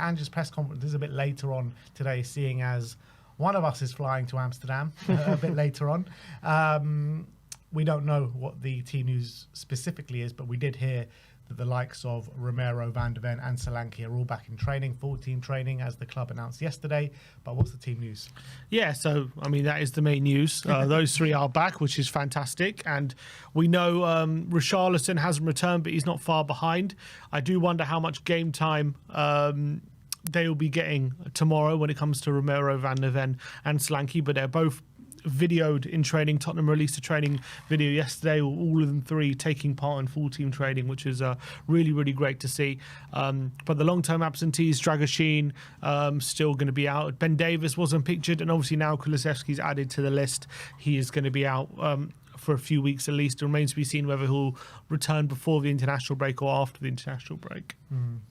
Ange's press conference is a bit later on today, seeing as one of us is flying to Amsterdam a bit later on. We don't know what the team news specifically is, but we did hear that the likes of Romero, Van de Ven and Solanke are all back in training, full team training, as the club announced yesterday. But what's the team news? Yeah, so, I mean, that is the main news. Those three are back, which is fantastic. And we know Richarlison hasn't returned, but he's not far behind. I do wonder how much game time they will be getting tomorrow when it comes to Romero, Van de Ven and Solanke, but they're both videoed in training. Tottenham released a training video yesterday, all of them three taking part in full team training, which is really, really great to see. But the long-term absentees, Dragoshin, still going to be out. Ben Davies wasn't pictured, and obviously now Kulusevski's added to the list. He is going to be out for a few weeks at least. It remains to be seen whether he'll return before the international break or after the international break.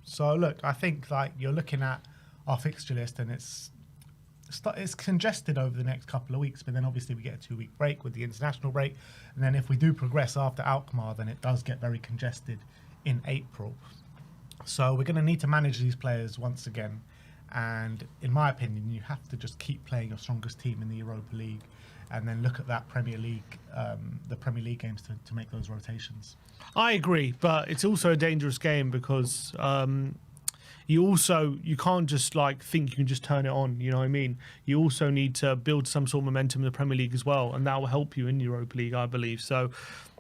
So look, I think like you're looking at our fixture list, and it's congested over the next couple of weeks, but then obviously we get a 2-week break with the international break, and then if we do progress after Alkmaar, then it does get very congested in April. So we're going to need to manage these players once again, and in my opinion, you have to just keep playing your strongest team in the Europa League, and then look at that Premier League, the Premier League games to make those rotations. I agree, but it's also a dangerous game because you can't just like think you can just turn it on, you know what I mean? You also need to build some sort of momentum in the Premier League as well, and that will help you in the Europa League, I believe. So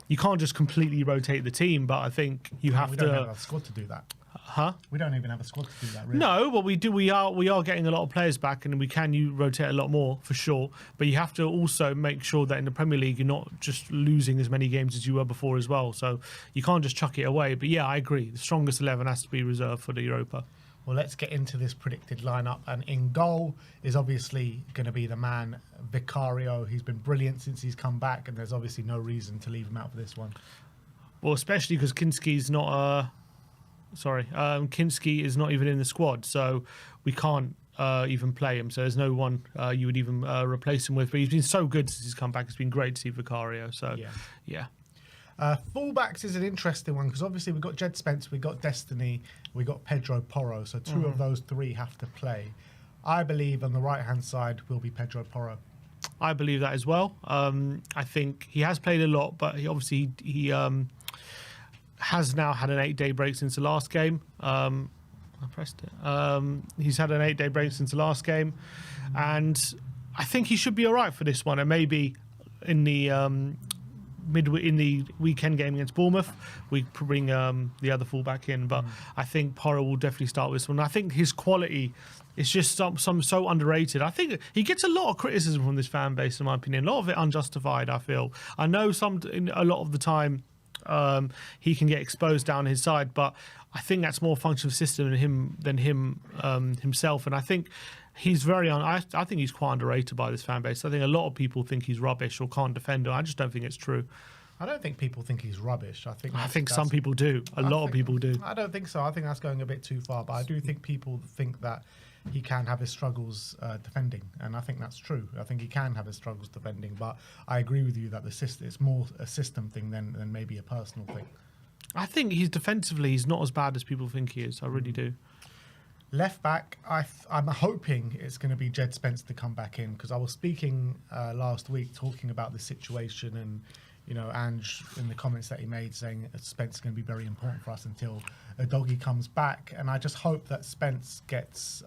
you can't just completely rotate the team, but I think you have to. We don't have a squad to do that. Huh? We don't even have a squad to do that, really. No, but we do. We are getting a lot of players back, and we can rotate a lot more for sure. But you have to also make sure that in the Premier League you're not just losing as many games as you were before as well. So you can't just chuck it away. But yeah, I agree. The strongest 11 has to be reserved for the Europa. Well, let's get into this predicted lineup. And in goal is obviously going to be the man, Vicario. He's been brilliant since he's come back, and there's obviously no reason to leave him out for this one. Well, especially because Kinski's not. Kinski is not even in the squad, so we can't even play him. So there's no one you would even replace him with. But he's been so good since he's come back. It's been great to see Vicario. So yeah. Fullbacks is an interesting one because obviously we've got Jed Spence, we've got Destiny, we've got Pedro Porro. So two of those three have to play. I believe on the right-hand side will be Pedro Porro. I believe that as well. I think he has played a lot, but he obviously has now had an 8-day break since the last game. I pressed it. He's had an 8-day break since the last game, and I think he should be all right for this one. And maybe in the weekend game against Bournemouth, we bring the other fullback in. But I think Porro will definitely start with this one. I think his quality is just some so underrated. I think he gets a lot of criticism from this fan base, in my opinion. A lot of it unjustified, I feel. I know a lot of the time he can get exposed down his side, but I think that's more a function of the system than him himself. And I think he's I think he's quite underrated by this fan base. I think a lot of people think he's rubbish or can't defend him. I just don't think it's true. I don't think people think he's rubbish. I think some people do. A lot of people do. I don't think so. I think that's going a bit too far. But I do think people think that he can have his struggles defending, and I think that's true. I think he can have his struggles defending, but I agree with you that it's more a system thing than maybe a personal thing. I think he's not as bad as people think he is. I really do. Left back, I'm hoping it's going to be Jed Spence to come back in, because I was speaking last week talking about the situation, and Ange in the comments that he made saying Spence is going to be very important for us until a doggy comes back, and I just hope that Spence gets.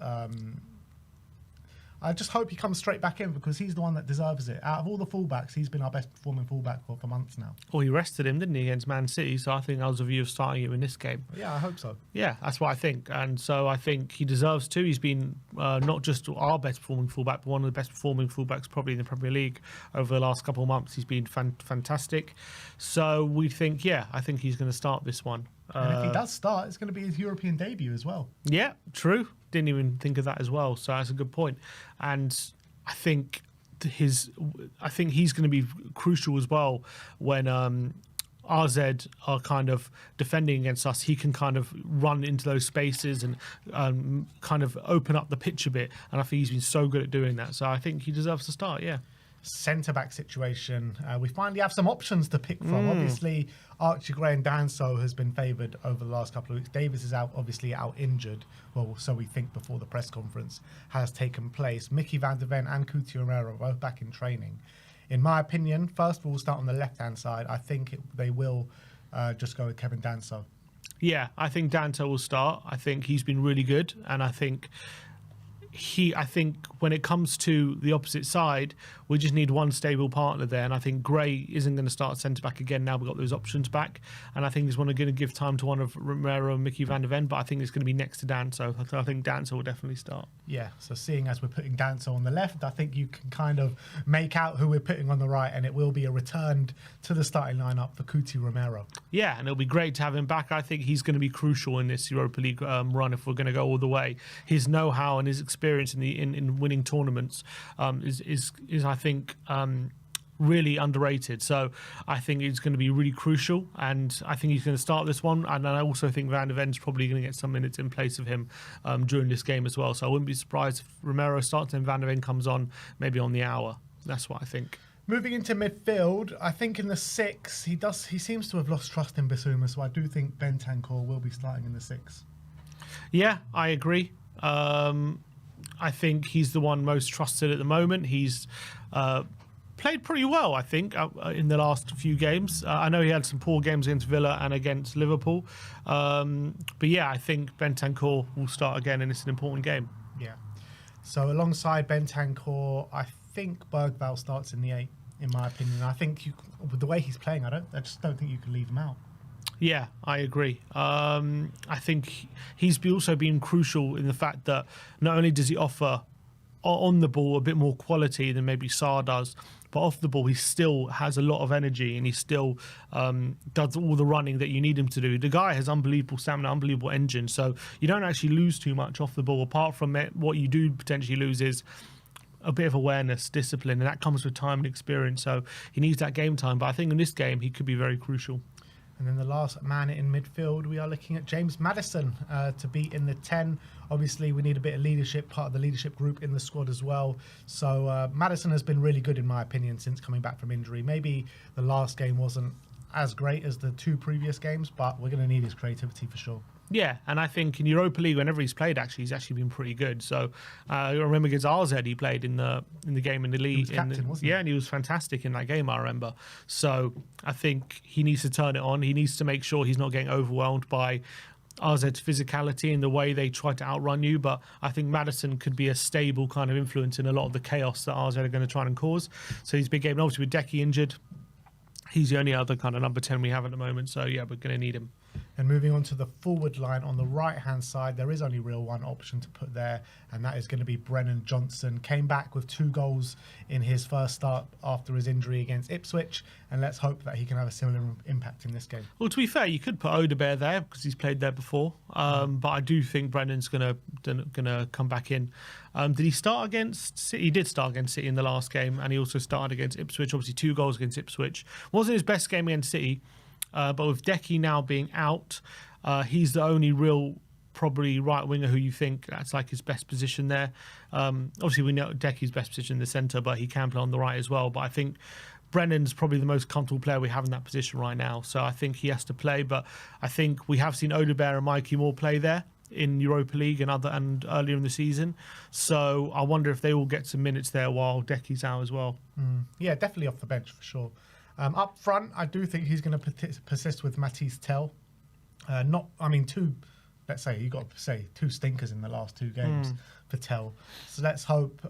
I just hope he comes straight back in, because he's the one that deserves it. Out of all the fullbacks, he's been our best performing fullback for months now. Well, he rested him, didn't he, against Man City? So I think that was a view of starting him in this game. Yeah, I hope so. Yeah, that's what I think. And so I think he deserves to. He's been not just our best performing fullback, but one of the best performing fullbacks probably in the Premier League over the last couple of months. He's been fantastic. So we think, I think he's going to start this one. And if he does start, it's going to be his European debut as well. Yeah, true. Didn't even think of that as well. So that's a good point. And I think he's going to be crucial as well when RZ are kind of defending against us. He can kind of run into those spaces and kind of open up the pitch a bit. And I think he's been so good at doing that. So I think he deserves to start, yeah. centre-back situation, we finally have some options to pick from. Obviously, Archie Gray and Danso has been favoured over the last couple of weeks. Davis is obviously out injured. Well, so we think before the press conference has taken place. Mickey van der Ven and Coutinho Romero are both back in training. In my opinion, first we'll start on the left-hand side. I think they will just go with Kevin Danso. Yeah, I think Danto will start. I think he's been really good, and I think when it comes to the opposite side, we just need one stable partner there, and I think Gray isn't going to start centre-back again now we've got those options back, and I think he's going to give time to one of Romero and Mickey van der Ven, but I think it's going to be next to Danso. So I think Danso will definitely start. Yeah, so seeing as we're putting Danso on the left, I think you can kind of make out who we're putting on the right, and it will be a return to the starting lineup for Coutinho Romero. Yeah, and it'll be great to have him back. I think he's going to be crucial in this Europa League run if we're going to go all the way. His know-how and his experience in winning tournaments is I think really underrated. So I think it's going to be really crucial, and I think he's going to start this one. And I also think Van der Ven's probably going to get some minutes in place of him during this game as well. So I wouldn't be surprised if Romero starts and Van der Ven comes on maybe on the hour. That's what I think. Moving into midfield, I think in the 6, he seems to have lost trust in Bissouma, so I do think Bentancur will be starting in the 6. Yeah, I agree. I think he's the one most trusted at the moment. He's played pretty well, I think, in the last few games. I know he had some poor games against Villa and against Liverpool. But yeah, I think Bentancur will start again, and it's an important game. Yeah. So alongside Bentancur, I think Bergvall starts in the 8, in my opinion. I think with the way he's playing, I just don't think you can leave him out. Yeah, I agree. I think he's also been crucial in the fact that not only does he offer on the ball a bit more quality than maybe Sarr does, but off the ball he still has a lot of energy, and he still does all the running that you need him to do. The guy has unbelievable stamina, unbelievable engine, so you don't actually lose too much off the ball. Apart from it, what you do potentially lose is a bit of awareness, discipline, and that comes with time and experience. So he needs that game time, but I think in this game he could be very crucial. And then the last man in midfield, we are looking at James Maddison to be in the 10. Obviously, we need a bit of leadership, part of the leadership group in the squad as well. So Maddison has been really good, in my opinion, since coming back from injury. Maybe the last game wasn't as great as the 2 previous games, but we're going to need his creativity for sure. Yeah, and I think in Europa League, whenever he's played, he's actually been pretty good. So I remember against AZ, he played in the game in the league. He was captain, wasn't he? Yeah, and he was fantastic in that game, I remember. So I think he needs to turn it on. He needs to make sure he's not getting overwhelmed by AZ's physicality and the way they try to outrun you. But I think Maddison could be a stable kind of influence in a lot of the chaos that AZ are going to try and cause. So he's big game. And obviously with Decky injured, he's the only other kind of number 10 we have at the moment. So yeah, we're going to need him. And moving on to the forward line on the right-hand side, there is only real one option to put there, and that is going to be Brennan Johnson. Came back with 2 goals in his first start after his injury against Ipswich, and let's hope that he can have a similar impact in this game. Well, to be fair, you could put Odebear there because he's played there before, but I do think Brennan's going to come back in. Did he start against City? He did start against City in the last game, and he also started against Ipswich. Obviously, 2 goals against Ipswich. Wasn't his best game against City. But with Decky now being out, he's the only real probably right winger who you think that's like his best position there. Obviously, we know Decky's best position in the centre, but he can play on the right as well. But I think Brennan's probably the most comfortable player we have in that position right now. So I think he has to play. But I think we have seen Odebear and Mikey Moore play there in Europa League and earlier in the season. So I wonder if they will get some minutes there while Decky's out as well. Yeah, definitely off the bench for sure. Up front, I do think he's going to persist with Matisse Tell. Let's say, you got to say 2 stinkers in the last 2 games for Tell. So let's hope,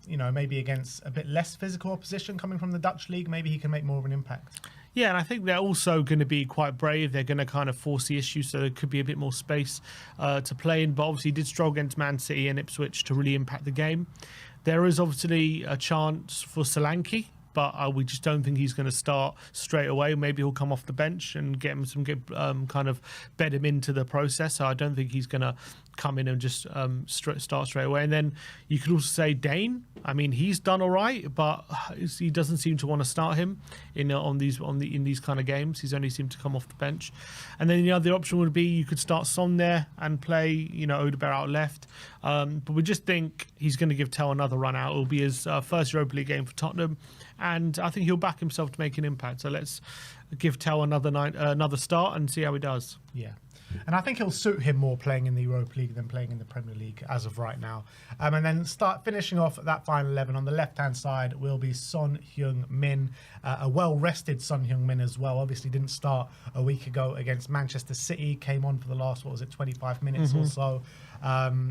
maybe against a bit less physical opposition coming from the Dutch league, maybe he can make more of an impact. Yeah, and I think they're also going to be quite brave. They're going to kind of force the issue, so there could be a bit more space to play in. But obviously, he did struggle against Man City and Ipswich to really impact the game. There is obviously a chance for Solanke, but we just don't think he's going to start straight away. Maybe he'll come off the bench and get kind of bed him into the process. So I don't think he's going to come in and just start straight away. And then you could also say Dane. I mean, he's done all right, but he doesn't seem to want to start him in these kind of games. He's only seemed to come off the bench. And then the other option would be you could start Son there and play, Odegaard out left. But we just think he's going to give Tell another run out. It'll be his first Europa League game for Tottenham, and I think he'll back himself to make an impact. So let's give Tell another start and see how he does. Yeah. And I think it'll suit him more playing in the Europa League than playing in the Premier League as of right now. And then finishing off that final 11 on the left-hand side will be Son Heung-min, a well-rested Son Heung-min as well. Obviously didn't start a week ago against Manchester City, came on for the last, 25 minutes or so.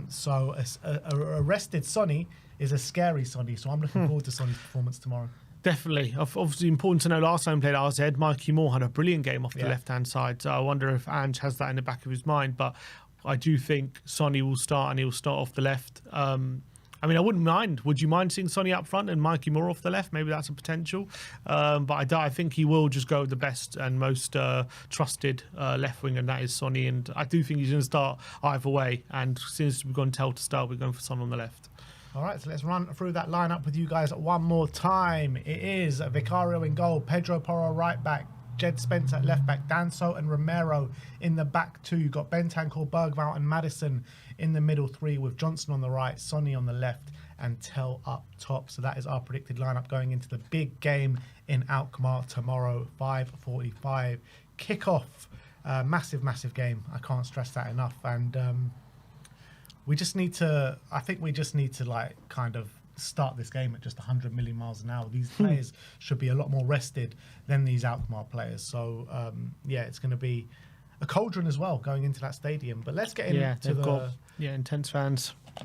So a rested Sonny is a scary Sonny, so I'm looking forward to Sonny's performance tomorrow. Definitely. Obviously important to know, last time he played RZ, Mikey Moore had a brilliant game off the left-hand side. So I wonder if Ange has that in the back of his mind. But I do think Sonny will start, and he'll start off the left. I mean, I wouldn't mind. Would you mind seeing Sonny up front and Mikey Moore off the left? Maybe that's a potential. But I think he will just go with the best and most trusted left wing, and that is Sonny. And I do think he's going to start either way. And since we've gone Tell to start, we're going for Son on the left. All right, so let's run through that lineup with you guys one more time. It is Vicario in goal, Pedro Porro right back, Jed Spencer at left back, Danso and Romero in the back two. You've got Bentancur, Bergvall and Maddison in the middle three, with Johnson on the right, Sonny on the left and Tell up top. So that is our predicted lineup going into the big game in Alkmaar tomorrow, 5:45 kickoff. Massive game. I can't stress that enough. And we just need to like kind of start this game at just 100 million miles an hour. These players should be a lot more rested than these Alkmaar players. So it's going to be a cauldron as well going into that stadium. But let's get into intense fans.